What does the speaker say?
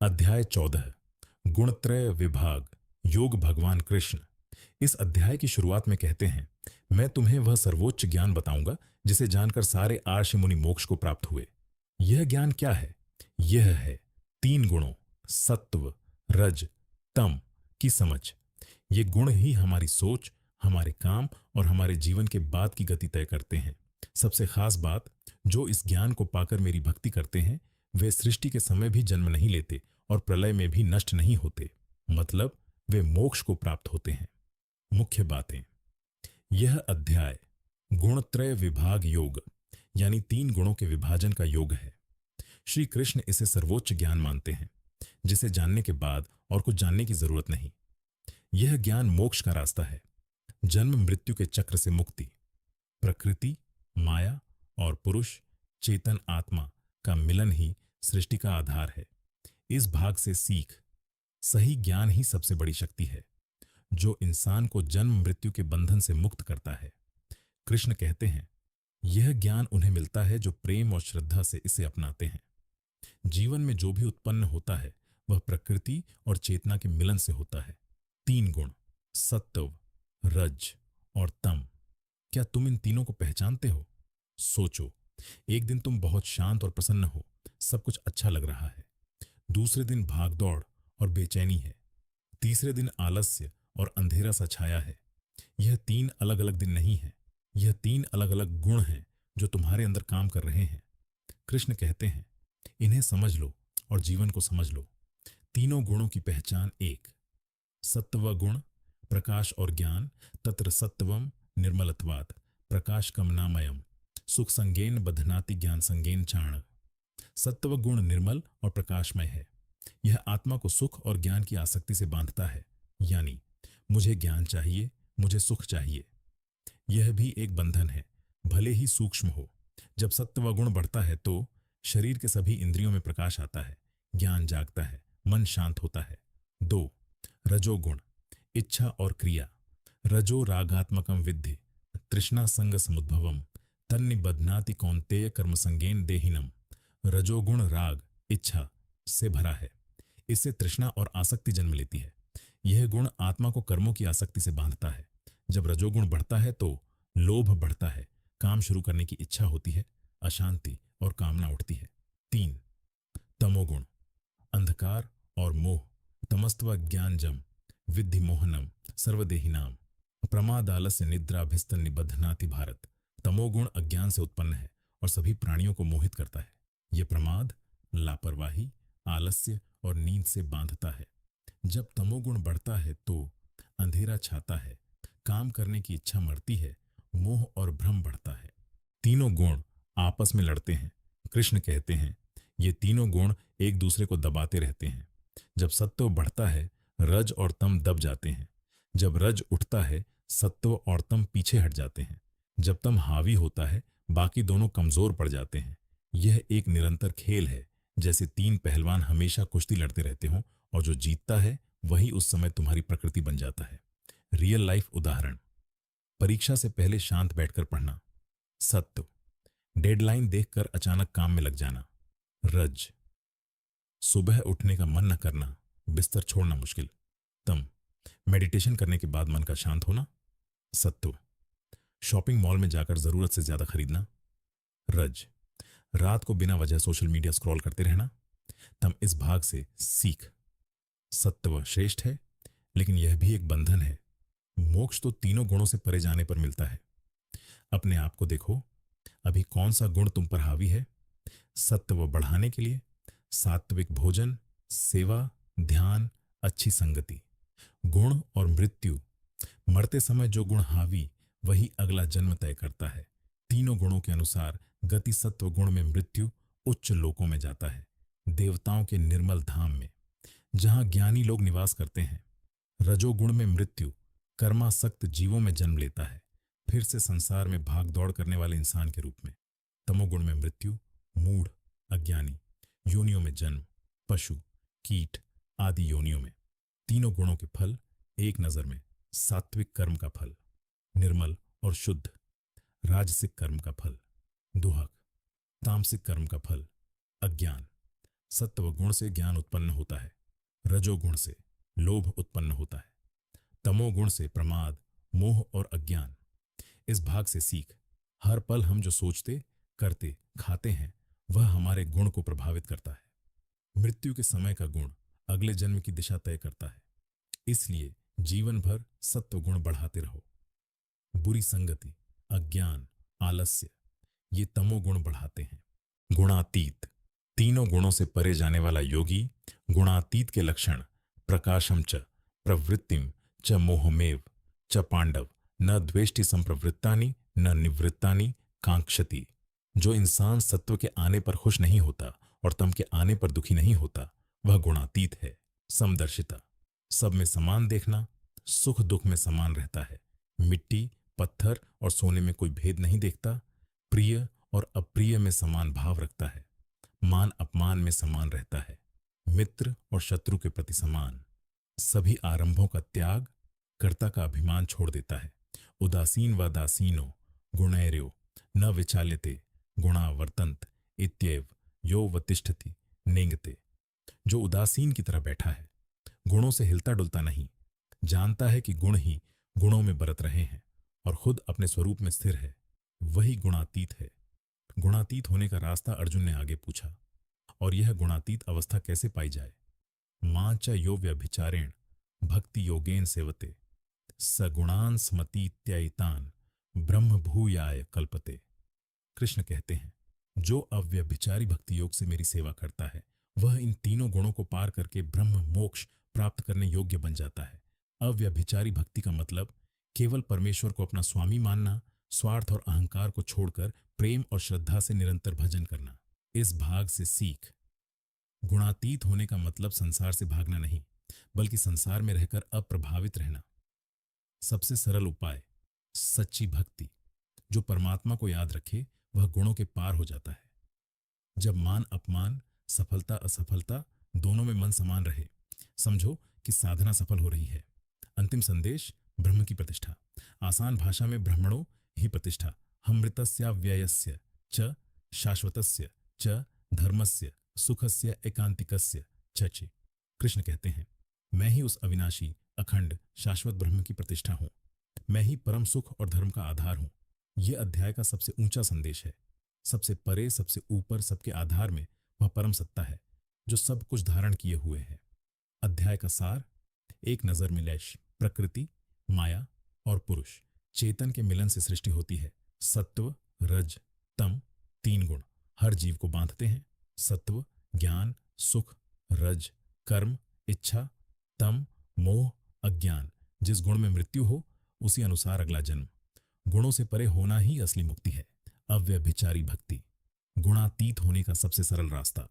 अध्याय 14 गुणत्रय विभाग योग भगवान कृष्ण। इस अध्याय की शुरुआत में कहते हैं, मैं तुम्हें वह सर्वोच्च ज्ञान बताऊंगा जिसे जानकर सारे आर्षि मुनि मोक्ष को प्राप्त हुए। यह ज्ञान क्या है? यह है तीन गुणों सत्व, रज, तम की समझ। ये गुण ही हमारी सोच, हमारे काम और हमारे जीवन के बाद की गति तय करते हैं। सबसे खास बात, जो इस ज्ञान को पाकर मेरी भक्ति करते हैं वे सृष्टि के समय भी जन्म नहीं लेते और प्रलय में भी नष्ट नहीं होते। मतलब वे मोक्ष को प्राप्त होते हैं। मुख्य बातें। यह अध्याय गुणत्रय विभाग योग यानी तीन गुणों के विभाजन का योग है। श्री कृष्ण इसे सर्वोच्च ज्ञान मानते हैं जिसे जानने के बाद और कुछ जानने की जरूरत नहीं। यह ज्ञान मोक्ष का रास्ता है, जन्म मृत्यु के चक्र से मुक्ति। प्रकृति, माया और पुरुष चेतन आत्मा का मिलन ही सृष्टि का आधार है। इस भाग से सीख, सही ज्ञान ही सबसे बड़ी शक्ति है जो इंसान को जन्म मृत्यु के बंधन से मुक्त करता है। कृष्ण कहते हैं, यह ज्ञान उन्हें मिलता है जो प्रेम और श्रद्धा से इसे अपनाते हैं। जीवन में जो भी उत्पन्न होता है वह प्रकृति और चेतना के मिलन से होता है। तीन गुण सत्व, रज और तम। क्या तुम इन तीनों को पहचानते हो? सोचो, एक दिन तुम बहुत शांत और प्रसन्न हो, सब कुछ अच्छा लग रहा है। दूसरे दिन भागदौड़ और बेचैनी है। तीसरे दिन आलस्य और अंधेरा सा छाया है। यह तीन अलग अलग दिन नहीं है, यह तीन अलग अलग गुण हैं जो तुम्हारे अंदर काम कर रहे हैं। कृष्ण कहते हैं, इन्हें समझ लो और जीवन को समझ लो। तीनों गुणों की पहचान एक। सत्व गुण प्रकाश और ज्ञान, तत्र सत्वम निर्मलत्वात् प्रकाश कमनामयम सुख संगेन बधनाति ज्ञान संगेन चाण। सत्व गुण निर्मल और प्रकाशमय है। यह आत्मा को सुख और ज्ञान की आसक्ति से बांधता है, यानी मुझे ज्ञान चाहिए, मुझे सुख चाहिए। यह भी एक बंधन है, भले ही सूक्ष्म हो। जब सत्व गुण बढ़ता है तो शरीर के सभी इंद्रियों में प्रकाश आता है, ज्ञान जागता है, मन शांत होता है। दो, रजोगुण इच्छा और क्रिया। रजो रागात्मकम विद्धि तृष्णा संग समुद्भवम तन्निबध्नाति कौन्तेय कर्म संगेन देहिनम। रजोगुण राग, इच्छा से भरा है। इससे तृष्णा और आसक्ति जन्म लेती है। यह गुण आत्मा को कर्मों की आसक्ति से बांधता है। जब रजोगुण बढ़ता है तो लोभ बढ़ता है, काम शुरू करने की इच्छा होती है, अशांति और कामना उठती है। तीन, तमोगुण अंधकार और मोह। तमस्त्व ज्ञानजम विद्धि मोहनम सर्वदेहिनाम प्रमादालस्य निद्राभिस्तन निबध्नाति भारत। तमोगुण अज्ञान से उत्पन्न है और सभी प्राणियों को मोहित करता है। यह प्रमाद, लापरवाही, आलस्य और नींद से बांधता है। जब तमोगुण बढ़ता है तो अंधेरा छाता है, काम करने की इच्छा मरती है, मोह और भ्रम बढ़ता है। तीनों गुण आपस में लड़ते हैं। कृष्ण कहते हैं, ये तीनों गुण एक दूसरे को दबाते रहते हैं। जब सत्व बढ़ता है रज और तम दब जाते हैं। जब रज उठता है सत्व और तम पीछे हट जाते हैं। जब तम हावी होता है बाकी दोनों कमजोर पड़ जाते हैं। यह एक निरंतर खेल है, जैसे तीन पहलवान हमेशा कुश्ती लड़ते रहते हों और जो जीतता है वही उस समय तुम्हारी प्रकृति बन जाता है। रियल लाइफ उदाहरण, परीक्षा से पहले शांत बैठकर पढ़ना। सत्व, डेडलाइन देखकर अचानक काम में लग जाना। रज, सुबह उठने का मन न करना, बिस्तर छोड़ना मुश्किल। तम, मेडिटेशन करने के बाद मन का शांत होना। सत्व, शॉपिंग मॉल में जाकर जरूरत से ज्यादा खरीदना। रज, रात को बिना वजह सोशल मीडिया स्क्रॉल करते रहना। तम, इस भाग से सीख, सत्व श्रेष्ठ है लेकिन यह भी एक बंधन है। मोक्ष तो तीनों गुणों से परे जाने पर मिलता है। अपने आप को देखो, अभी कौन सा गुण तुम पर हावी है? सत्व बढ़ाने के लिए सात्विक भोजन, सेवा, ध्यान, अच्छी संगति। गुण और मृत्यु, मरते समय जो गुण हावी वही अगला जन्म तय करता है। तीनों गुणों के अनुसार गति सत्व गुण में मृत्यु उच्च लोकों में जाता है, देवताओं के निर्मल धाम में जहां ज्ञानी लोग निवास करते हैं। रजोगुण में मृत्यु कर्मासक्त जीवों में जन्म लेता है, फिर से संसार में भाग दौड़ करने वाले इंसान के रूप में। तमोगुण में मृत्यु मूढ़, अज्ञानी योनियों में जन्म, पशु, कीट आदि योनियों में। तीनों गुणों के फल एक नजर में, सात्विक कर्म का फल निर्मल और शुद्ध, राजसिक कर्म का फल दुहक, तामसिक कर्म का फल अज्ञान। सत्व गुण से ज्ञान उत्पन्न होता है, रजोगुण से लोभ उत्पन्न होता है, तमोगुण से प्रमाद, मोह और अज्ञान। इस भाग से सीख, हर पल हम जो सोचते, करते, खाते हैं वह हमारे गुण को प्रभावित करता है। मृत्यु के समय का गुण अगले जन्म की दिशा तय करता है। इसलिए जीवन भर सत्व गुण बढ़ाते रहो। बुरी संगति, अज्ञान, आलस्य ये तमोगुण बढ़ाते हैं। गुणातीत, तीनों गुणों से परे जाने वाला योगी गुणातीत के लक्षण प्रकाशम च प्रवृत्तिम च मोहमेव च पांडव न द्वेष्टि संप्रवृत्तानि न निवृत्तानि कांक्षति। जो इंसान सत्व के आने पर खुश नहीं होता और तम के आने पर दुखी नहीं होता वह गुणातीत है। समदर्शिता, सब में समान देखना, सुख दुख में समान रहता है। मिट्टी, पत्थर और सोने में कोई भेद नहीं देखता। प्रिय और अप्रिय में समान भाव रखता है। मान अपमान में समान रहता है। मित्र और शत्रु के प्रति समान। सभी आरंभों का त्याग, कर्ता का अभिमान छोड़ देता है। उदासीन व दासीनो गुणैर्यो न विचाल्यते गुणा वर्तन्त इत्येव यो वतिष्ठति नेंगते। जो उदासीन की तरह बैठा है, गुणों से हिलता डुलता नहीं, जानता है कि गुण ही गुणों में बरत रहे हैं और खुद अपने स्वरूप में स्थिर है, वही गुणातीत है। गुणातीत होने का रास्ता अर्जुन ने आगे पूछा। और यह गुणातीत अवस्था कैसे पाई जाए? मां च यो व्यभिचारेण भक्ति योगेन सेवते सगुणान स्मतीत्ययितान ब्रह्म भूयाय कल्पते। कृष्ण कहते हैं, जो अव्यभिचारी भक्ति योग से मेरी सेवा करता है वह इन तीनों गुणों को पार करके ब्रह्म मोक्ष प्राप्त करने योग्य बन जाता है। अव्यभिचारी भक्ति का मतलब केवल परमेश्वर को अपना स्वामी मानना, स्वार्थ और अहंकार को छोड़कर प्रेम और श्रद्धा से निरंतर भजन करना। इस भाग से सीख, गुणातीत होने का मतलब संसार से भागना नहीं, बल्कि संसार में रहकर अप्रभावित रहना। सबसे सरल उपाय सच्ची भक्ति। जो परमात्मा को याद रखे वह गुणों के पार हो जाता है। जब मान अपमान, सफलता असफलता दोनों में मन समान रहे, समझो कि साधना सफल हो रही है। अंतिम संदेश ब्रह्म की प्रतिष्ठा। आसान भाषा में ब्रह्मणो ही प्रतिष्ठा, हमृतस्याव्ययस्य च शाश्वतस्य च धर्मस्य सुखस्य एकांतिकस्य चचि। कृष्ण कहते हैं, मैं ही उस अविनाशी, अखंड, शाश्वत ब्रह्म की प्रतिष्ठा हूं। मैं ही परम सुख और धर्म का आधार हूं। यह अध्याय का सबसे ऊंचा संदेश है। सबसे परे, सबसे ऊपर, सबके आधार में वह परम सत्ता है जो सब कुछ धारण किए हुए है। अध्याय का सार, एक नजर में लैश, प्रकृति, माया और पुरुष, चेतन के मिलन से सृष्टि होती है। सत्व, रज, तम, तीन गुण हर जीव को बांधते हैं। सत्व ज्ञान, सुख, रज कर्म, इच्छा, तम मोह, अज्ञान। जिस गुण में मृत्यु हो उसी अनुसार अगला जन्म। गुणों से परे होना ही असली मुक्ति है। अव्यभिचारी भक्ति, गुणातीत होने का सबसे सरल रास्ता।